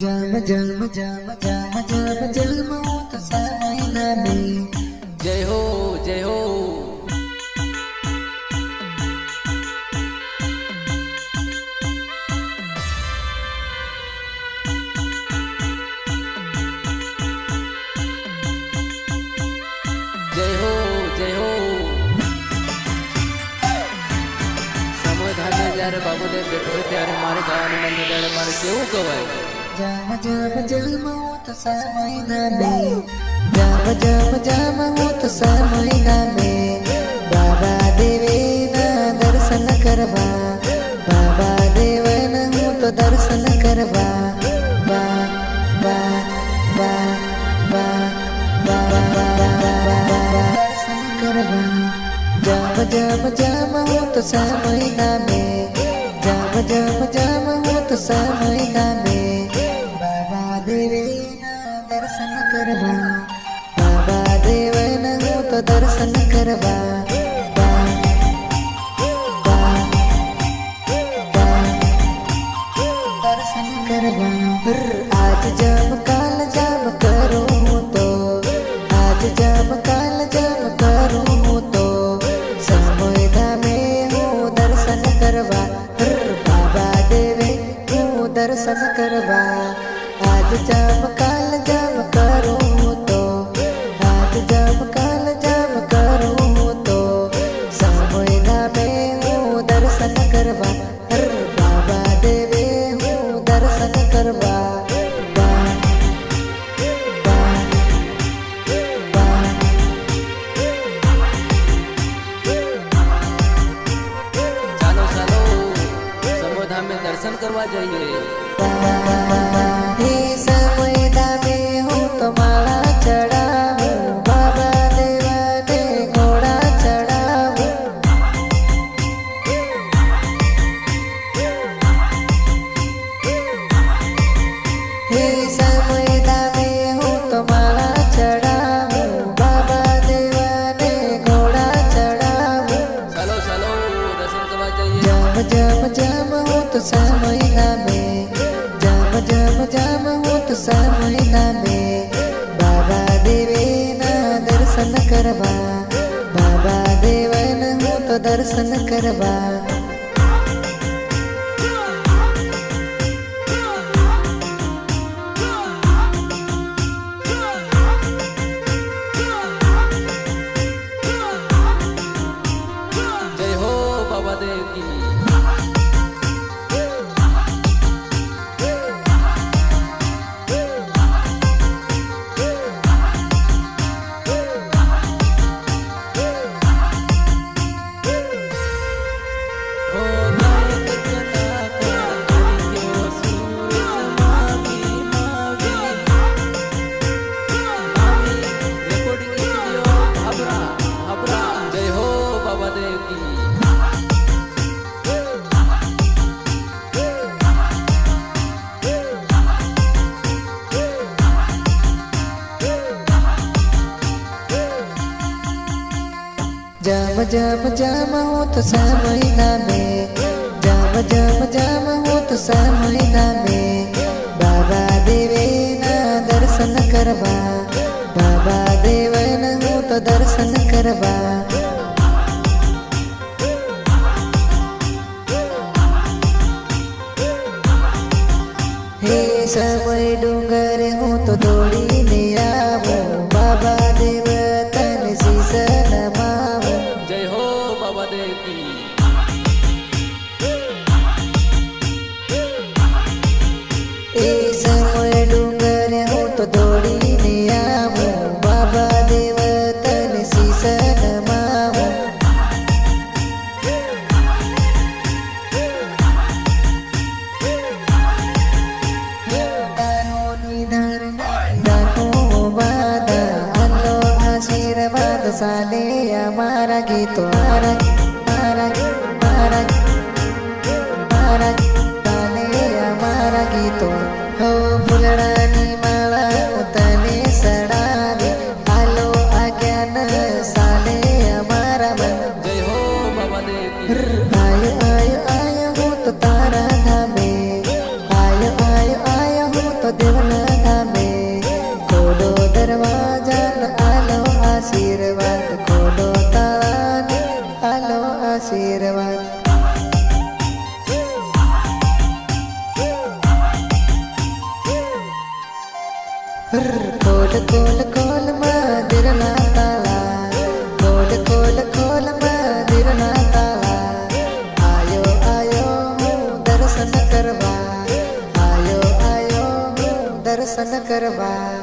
जम जम जम जम जम जम तो समय में जय हो जय हो। जय हो जय हो। समाधान जયારે બાબુદેવ બેઠો હોય ત્યારે મારે ગાવાનું મન ત્યારે મારે કેવું કહેવાય? जम जम जम तो समय में जम जम जम तो समय में बाबा देवे ना दर्शन करवा बाबा देवन हूँ तो दर्शन करवा वा वा वा वा वा दर्शन करवा जम जम जम तो समय में जम जम जम तो समय में बाबा देवे ना दर्शन करवा बाबा देवन हूँ तो दर्शन करवा बा, बा, बा, दर्शन करवा आज जब काल जब करूँ तो आज जब काल जब करूँ तो समोदा में हूँ दर्शन करवा बाबा देवे हूँ दर्शन करवा आज जब काल जब करूँ तो आज जब काल जब करूँ तो समोदा में हूँ दर्शन करवा बाबा देवे हूँ दर्शन करवा बा, बा, बा, ચાલો ચાલો સમાધાન में दर्शन करवा जाइए। हे समयदा में हूँ तो माला चढ़ाऊं बाबा देवा ने घोड़ा चढ़ाऊं हे समयदा में हूँ तो माला चढ़ाऊं बाबा देवा ने घोड़ा चढ़ाऊं ચાલો ચાલો દર્શન કરવા જઈએ। जम जम जम हूँ तो समयदा में जम जम जम हूँ तो समयदा में बाबा देवे ना दर्शन करवा बाबा देवन हूँ तो दर्शन करवा जय हो बाबा देव की। ओ नायक कलाकार हरियो सूरज मावी मावी मावी रिकॉर्डिंग स्टूडियो हाबरा हाबरा। जय हो बाबा देव की। जम जम जम हूँ तो समयदा में जम जम जम हूँ तो समयदा में बाबा देवे ना दर्शन करवा बाबा देवन हूँ तो दर्शन करवा हे समय डूंगर हूँ तो दौड़ीने आवो बाबा देव तन शीश नमावो जय हो बाबा देव की। ए समय डूंगर हूँ तो दौड़ीने आवो बाबा देव तन शीश नमावो आशीर्वाद साले हमारा गीतो मारा मारा मारा मारा साले हमारा गीतो हो फुलडानी माला उतने सडावे आलो आज्ञान साले हमारा मन जय हो बाबा देव की। आयो आयो आयो हूँ तो तारा धामे आयो आयो आयो हूँ तो તો દેવના ધામે ખોલો દરવાજા આલો આશીર્વાદ ખોલો તાળાને આલો આશીર્વાદ ખોલ ખોલ ખોલ મંદિરના તાળા ખોલ ખોલ ખોલ મંદિરના તાળા આયો આયો હું દર્શન કરવા આયો આયો હું દર્શન કરવા